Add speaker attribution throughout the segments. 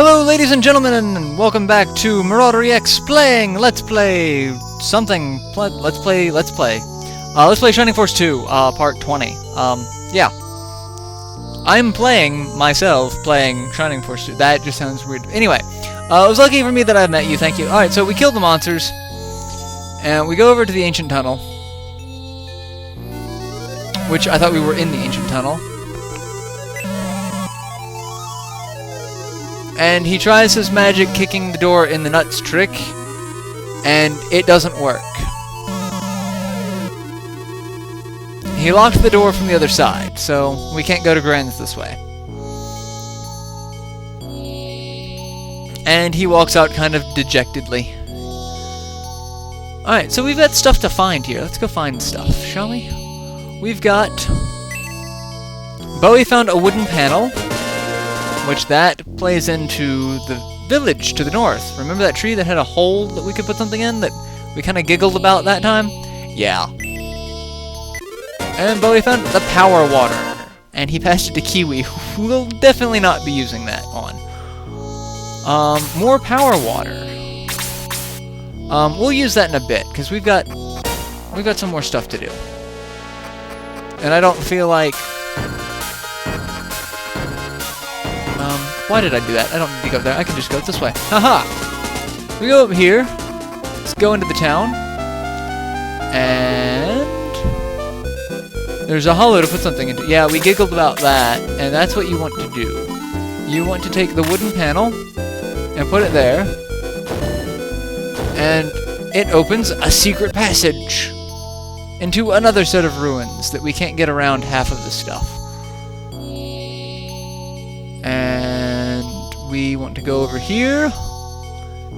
Speaker 1: Hello ladies and gentlemen, and welcome back to MarauderEX playing Let's Play something. Let's play Shining Force 2, part 20. Yeah. I'm playing myself playing Shining Force 2. That just sounds weird. Anyway, it was lucky for me that I met you, thank you. Alright, so we killed the monsters, and we go over to the ancient tunnel, which I thought we were in the ancient tunnel. And he tries his magic kicking the door in the nuts trick, and it doesn't work. He locked the door from the other side, so we can't go to Gren's this way. And he walks out kind of dejectedly. Alright, so we've got stuff to find here. Let's go find stuff, shall we? We've got... Bowie found a wooden panel, which that plays into the village to the north. Remember that tree that had a hole that we could put something in that we kind of giggled about that time? Yeah. And Bowie found the power water, and he passed it to Kiwi, who will definitely not be using that on. More power water. We'll use that in a bit, because we've got some more stuff to do. And I don't feel like... why did I do that? I don't need to go there. I can just go this way. Haha! We go up here. Let's go into the town. And... there's a hollow to put something into. Yeah, we giggled about that. And that's what you want to do. You want to take the wooden panel and put it there. And it opens a secret passage into another set of ruins that we can't get around half of the stuff. And we want to go over here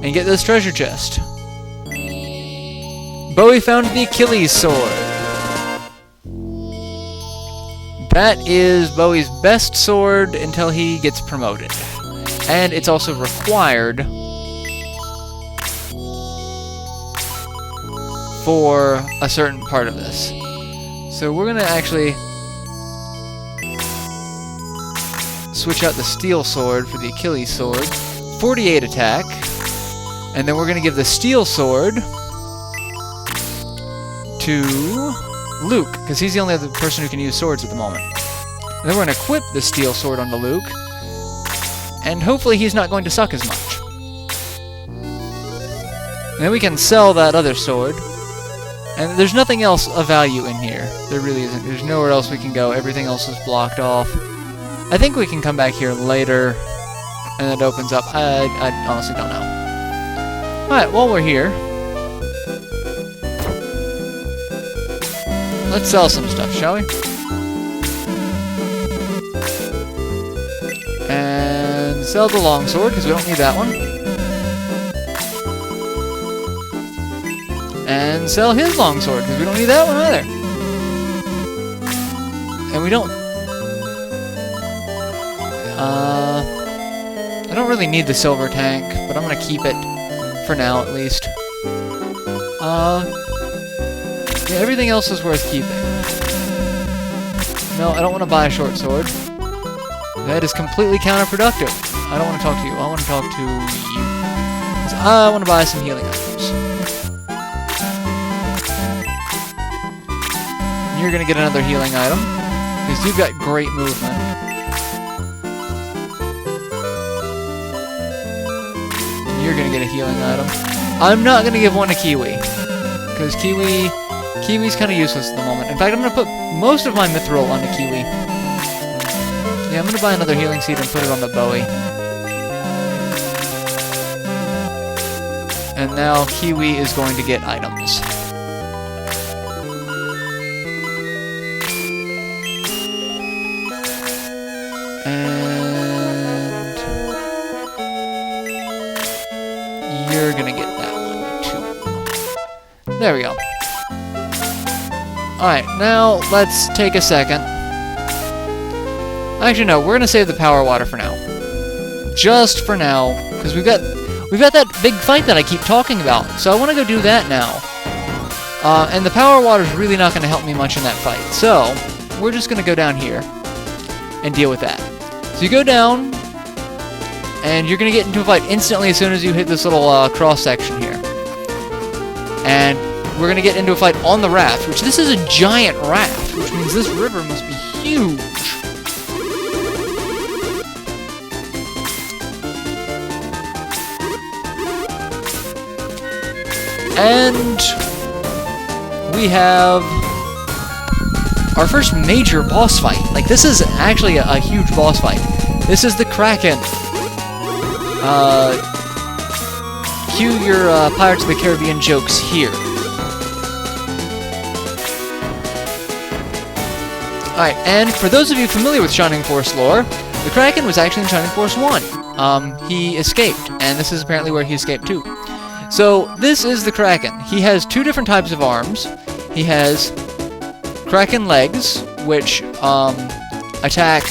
Speaker 1: and get this treasure chest. Bowie found the Achilles sword. That is Bowie's best sword until he gets promoted. And it's also required for a certain part of this. So we're gonna actually switch out the steel sword for the Achilles sword. 48 attack. And then we're going to give the steel sword to Luke, because he's the only other person who can use swords at the moment. And then we're going to equip the steel sword onto Luke, and hopefully he's not going to suck as much. And then we can sell that other sword. And there's nothing else of value in here. There really isn't. There's nowhere else we can go. Everything else is blocked off. I think we can come back here later, and it opens up. I honestly don't know. Alright, while we're here, let's sell some stuff, shall we? And sell the longsword, because we don't need that one. And sell his longsword, because we don't need that one either. And we don't... I don't really need the silver tank, but I'm gonna keep it for now, at least. Yeah, everything else is worth keeping. No, I don't want to buy a short sword. That is completely counterproductive. I don't want to talk to you. I want to talk to you. 'Cause I want to buy some healing items. You're gonna get another healing item, because you've got great movement. You're gonna get a healing item. I'm not gonna give one to Kiwi, because Kiwi's kind of useless at the moment. In fact, I'm gonna put most of my mithril onto Kiwi. Yeah, I'm gonna buy another healing seed and put it on the Bowie. And now Kiwi is going to get items. You're gonna get that one, too. There we go. Alright, now let's take a second. Actually, no, we're gonna save the power water for now. Just for now, because we've got that big fight that I keep talking about, so I want to go do that now. And the power water is really not gonna help me much in that fight, so we're just gonna go down here and deal with that. So you go down, And you're going to get into a fight instantly as soon as you hit this little cross-section here. And we're going to get into a fight on the raft, which this is a giant raft, which means this river must be huge. And we have our first major boss fight. Like, this is actually a huge boss fight. This is the Kraken. Cue your Pirates of the Caribbean jokes here. Alright, and for those of you familiar with Shining Force lore, the Kraken was actually in Shining Force 1. He escaped, and this is apparently where he escaped too. So, this is the Kraken. He has two different types of arms. He has Kraken legs, which attack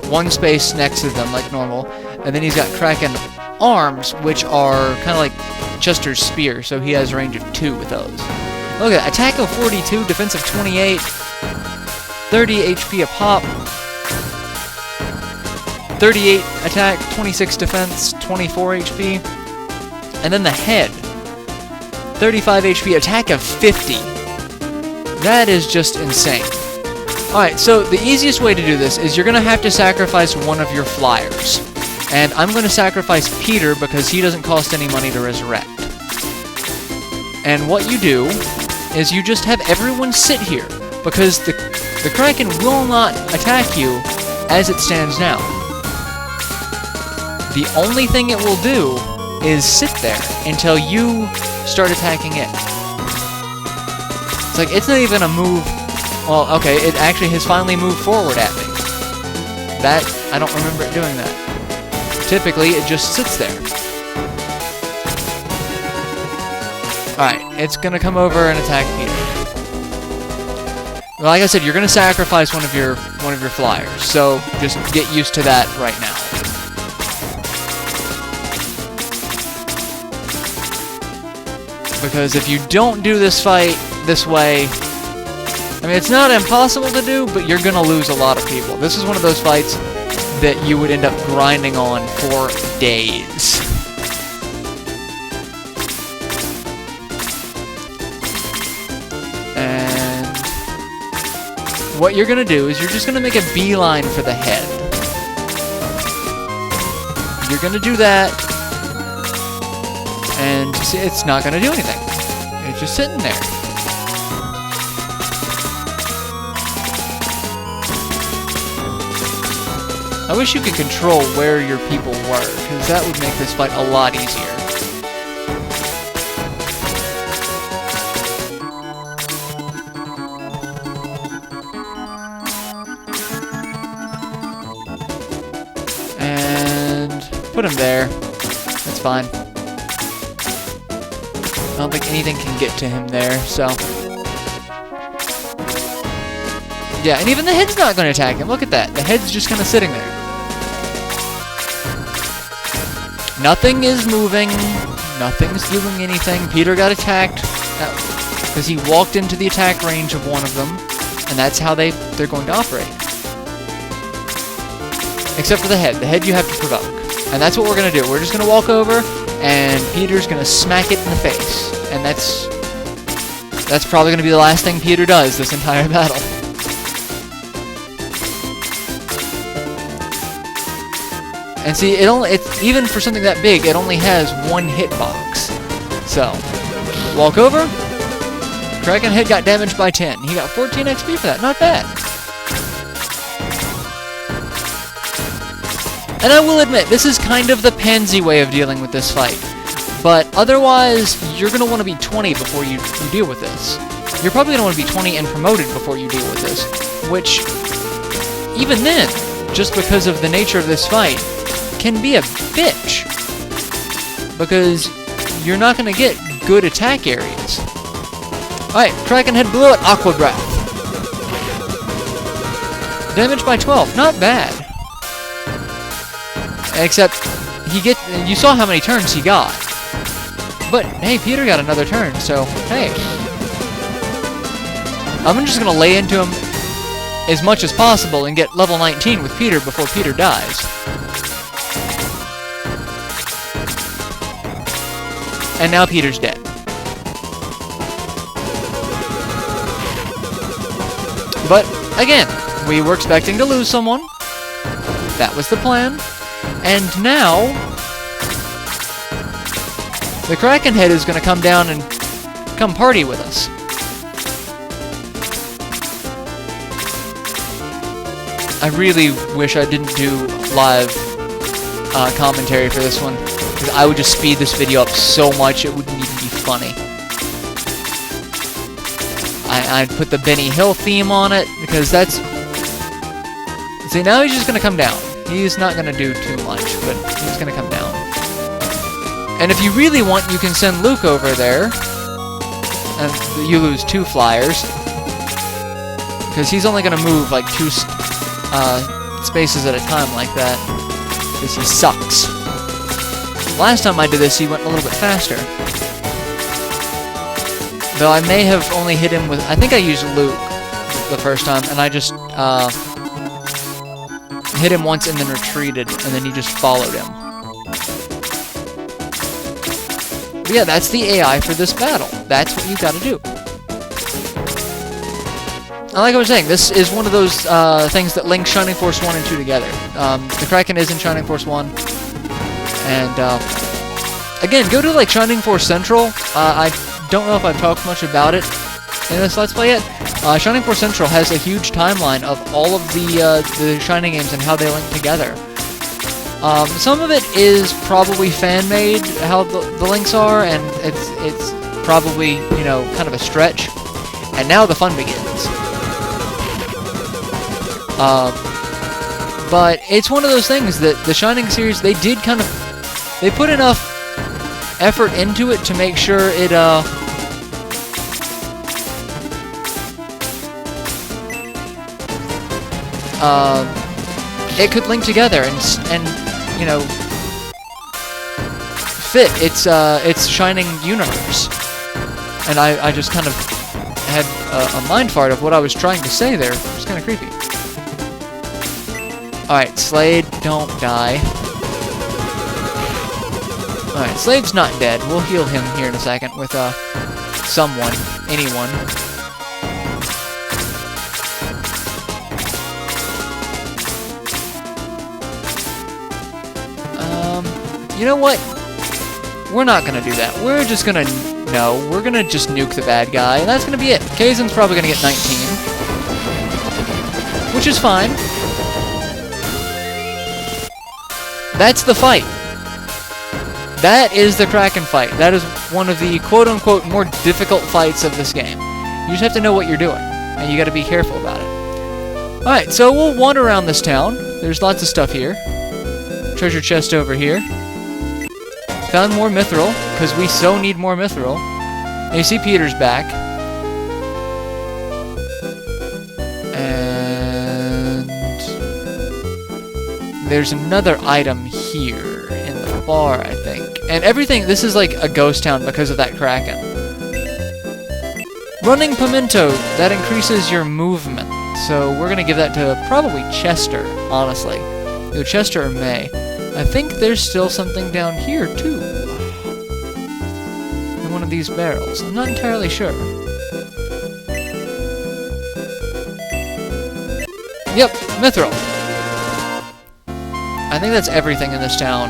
Speaker 1: one space next to them like normal, and then he's got Kraken arms, which are kind of like Chester's spear, so he has a range of 2 with those. Look at that, attack of 42, defense of 28, 30 HP a pop, 38 attack, 26 defense, 24 HP, and then the head, 35 HP, attack of 50. That is just insane. Alright, so the easiest way to do this is you're going to have to sacrifice one of your flyers. And I'm going to sacrifice Peter because he doesn't cost any money to resurrect. And what you do is you just have everyone sit here, because the Kraken will not attack you as it stands now. The only thing it will do is sit there until you start attacking it. It's like, it's not even a move. Well, okay, it actually has finally moved forward at me. That, I don't remember it doing that. Typically, it just sits there. Alright, it's gonna come over and attack Peter. Like I said, you're gonna sacrifice one of your flyers, so just get used to that right now. Because if you don't do this fight this way, I mean, it's not impossible to do, but you're gonna lose a lot of people. This is one of those fights that you would end up grinding on for days. And what you're gonna do is you're just gonna make a beeline for the head. You're gonna do that, and see, it's not gonna do anything. It's just sitting there. I wish you could control where your people were, because that would make this fight a lot easier. And put him there. That's fine. I don't think anything can get to him there, so... Yeah, and even the head's not going to attack him. Look at that. The head's just kind of sitting there. Nothing is moving. Nothing's doing anything. Peter got attacked because he walked into the attack range of one of them, and that's how they're going to operate. Except for the head. The head you have to provoke. And that's what we're going to do. We're just going to walk over, and Peter's going to smack it in the face. And that's probably going to be the last thing Peter does this entire battle. And see, it's even for something that big, it only has one hitbox. So, walk over. Kraken head got damaged by 10. He got 14 XP for that. Not bad. And I will admit, this is kind of the pansy way of dealing with this fight. But otherwise, you're going to want to be 20 before you deal with this. You're probably going to want to be 20 and promoted before you deal with this. Which, even then, just because of the nature of this fight, can be a bitch. Because you're not going to get good attack areas. Alright, Kraken head below it, Aqua Breath. Damage by 12, not bad. Except, you saw how many turns he got. But, hey, Peter got another turn, so, hey. I'm just going to lay into him as much as possible and get level 19 with Peter before Peter dies. And now Peter's dead. But, again, we were expecting to lose someone. That was the plan. And now, the Kraken head is going to come down and come party with us. I really wish I didn't do live commentary for this one, because I would just speed this video up so much it wouldn't even be funny. I'd put the Benny Hill theme on it, because that's... See, now he's just going to come down. He's not going to do too much, but he's going to come down. And if you really want, you can send Luke over there, and you lose 2 flyers, because he's only going to move like 2 spaces at a time like that, because he sucks. Last time I did this, he went a little bit faster. Though I may have only hit him with... I think I used Luke the first time, and I just hit him once and then retreated, and then he just followed him. But yeah, that's the AI for this battle. That's what you gotta do. And like I was saying, this is one of those things that links Shining Force 1 and 2 together. The Kraken is in Shining Force 1. And, again, go to, like, Shining Force Central. I don't know if I've talked much about it in this Let's Play yet. Shining Force Central has a huge timeline of all of the Shining games and how they link together. Some of it is probably fan-made, how the links are, and it's probably, you know, kind of a stretch. And now the fun begins. But it's one of those things that the Shining series, they did kind of... They put enough effort into it to make sure it, it could link together and you know, fit its Shining universe. And I just kind of had a mind fart of what I was trying to say there. It was kind of creepy. Alright, Slade, don't die. Alright, Slade's not dead. We'll heal him here in a second with, someone. Anyone. You know what? We're not gonna do that. We're just gonna... No, we're gonna just nuke the bad guy, and that's gonna be it. Kaizen's probably gonna get 19. Which is fine. That's the fight. That is the Kraken fight. That is one of the quote-unquote more difficult fights of this game. You just have to know what you're doing, and you gotta be careful about it. Alright, so we'll wander around this town. There's lots of stuff here. Treasure chest over here. Found more mithril, because we so need more mithril. And you see Peter's back. And there's another item here in the bar, I think. And everything, this is like a ghost town because of that Kraken. Running pimento, that increases your movement. So we're going to give that to probably Chester, honestly. Either Chester or May. I think there's still something down here, too. In one of these barrels. I'm not entirely sure. Yep, mithril. I think that's everything in this town.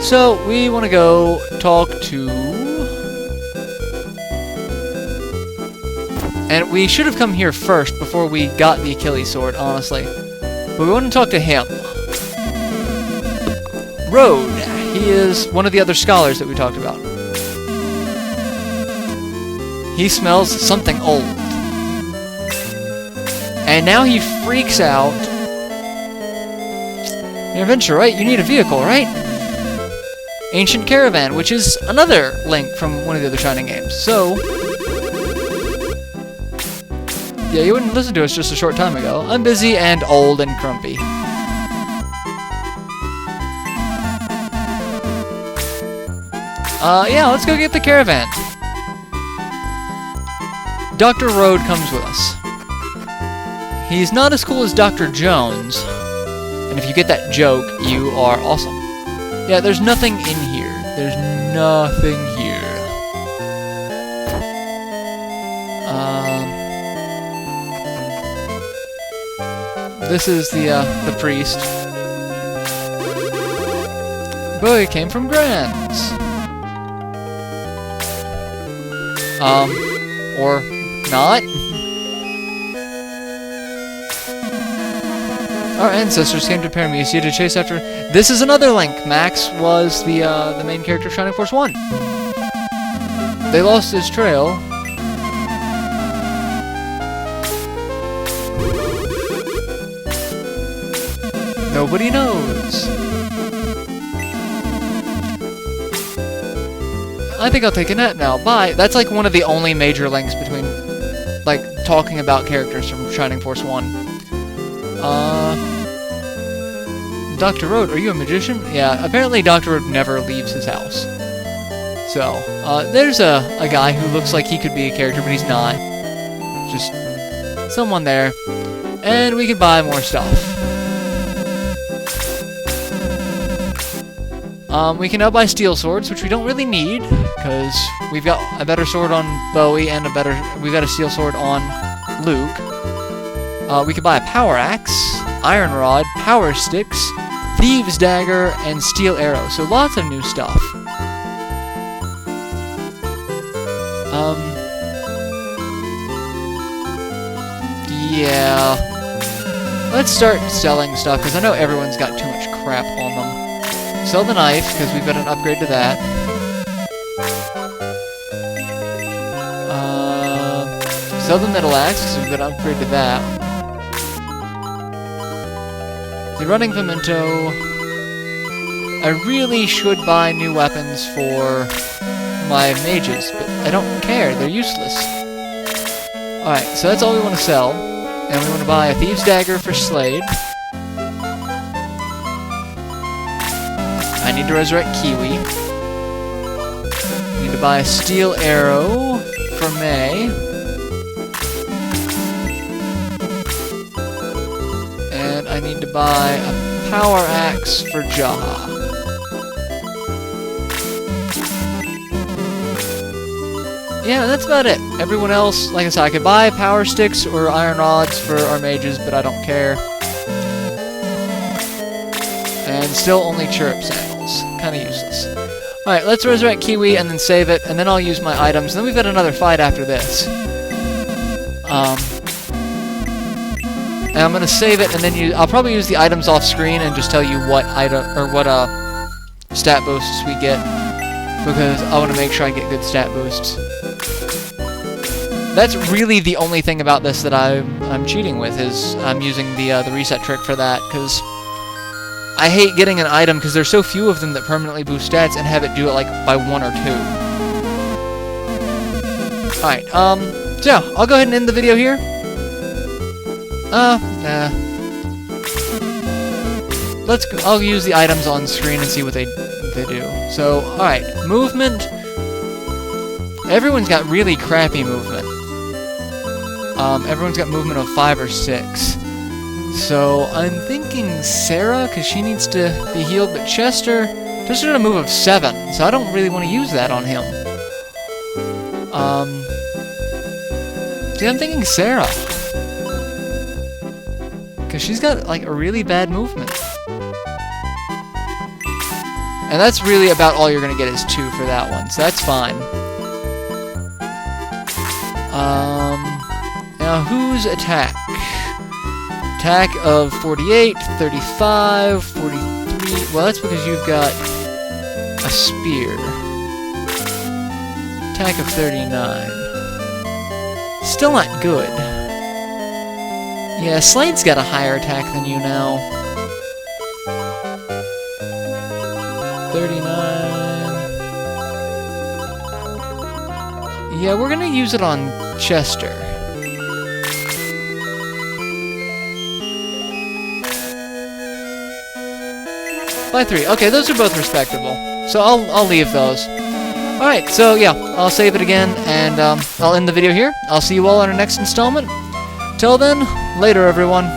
Speaker 1: So, we want to go talk to... And we should have come here first before we got the Achilles sword, honestly. But we want to talk to him. Road. He is one of the other scholars that we talked about. He smells something old. And now he freaks out. Your adventure, right? You need a vehicle, right? Ancient Caravan, which is another link from one of the other Shining games. So... yeah, you wouldn't listen to us just a short time ago. I'm busy and old and grumpy. Yeah, let's go get the caravan. Dr. Road comes with us. He's not as cool as Dr. Jones. And if you get that joke, you are awesome. Yeah, there's nothing in here. There's nothing here. this is the priest. Boy, it came from Grants. Or not. Our ancestors came to Paramecia to chase after... This is another link. Max was the main character of Shining Force 1. They lost his trail. Nobody knows. I think I'll take a nap now. Bye. That's like one of the only major links between, like, talking about characters from Shining Force 1. Dr. Road, are you a magician? Yeah, apparently Dr. Road never leaves his house. So, there's a guy who looks like he could be a character, but he's not. Just someone there. And we can buy more stuff. We can now buy steel swords, which we don't really need, because we've got a better sword on Bowie and we've got a steel sword on Luke. We could buy a power axe, iron rod, power sticks, thieves dagger, and steel arrow. So lots of new stuff. Yeah. Let's start selling stuff, because I know everyone's got too much crap on them. Sell the knife, because we've got an upgrade to that. Sell the middle axe, because we've got an upgrade to that. The running pimento. I really should buy new weapons for my mages, but I don't care. They're useless. Alright, so that's all we want to sell. And we want to buy a thieves dagger for Slade. I need to resurrect Kiwi. I need to buy a steel arrow for May. And I need to buy a power axe for Jaha. Yeah, that's about it. Everyone else, like I said, I could buy power sticks or iron rods for our mages, but I don't care. And still only chirrup sandals. Kinda useless. Alright, let's resurrect Kiwi and then save it, and then I'll use my items. Then we've got another fight after this. And I'm gonna save it, and then I'll probably use the items off screen and just tell you what item or what stat boosts we get, because I want to make sure I get good stat boosts. That's really the only thing about this that I'm cheating with, is I'm using the reset trick for that, because I hate getting an item because there's so few of them that permanently boost stats and have it do it like by 1 or 2. Alright, so yeah, I'll go ahead and end the video here. I'll use the items on screen and see what they do. So, alright, movement. Everyone's got really crappy movement. Everyone's got movement of 5 or 6. So, I'm thinking Sarah, because she needs to be healed, but Chester's got a move of 7, so I don't really want to use that on him. See, I'm thinking Sarah. Because she's got, like, a really bad movement. And that's really about all you're going to get is 2 for that one, so that's fine. Now, whose attack? Attack of 48, 35, 43... Well, that's because you've got a spear. Attack of 39. Still not good. Yeah, Slade's got a higher attack than you now. 39... Yeah, we're gonna use it on Chester. By 3. Okay, those are both respectable. So I'll leave those. Alright, so yeah, I'll save it again, and I'll end the video here. I'll see you all on our next installment. Till then, later everyone.